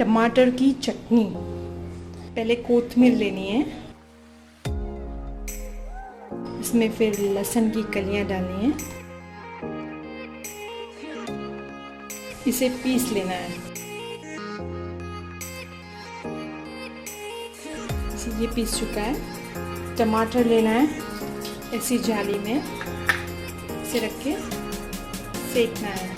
टमाटर की चटनी। पहले कोथमीर लेनी है, इसमें फिर लहसुन की कलियां डालनी है, इसे पीस लेना है। ये पीस चुका है। टमाटर लेना है, ऐसी जाली में इसे रख के सेकना है।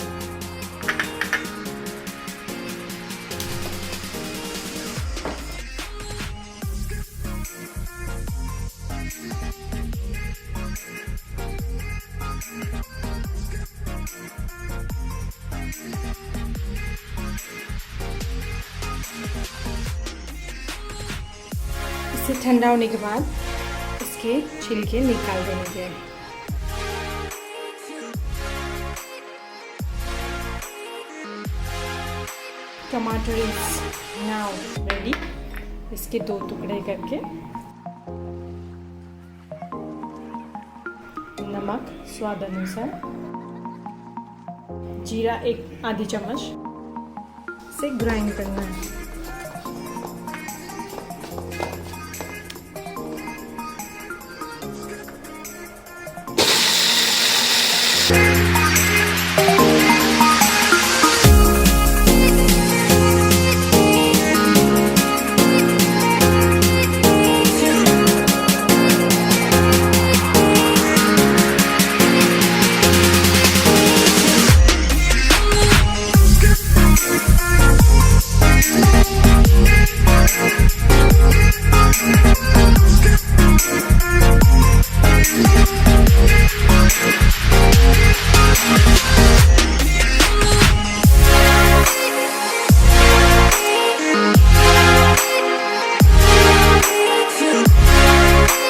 इसे ठंडा होने के बाद इसके छिलके निकाल देने हैं। टमाटर इज नाउ रेडी। इसके 2 टुकड़े करके नमक स्वाद अनुसार, जीरा 1 आधी चम्मच, इसे ग्राइंड करना है।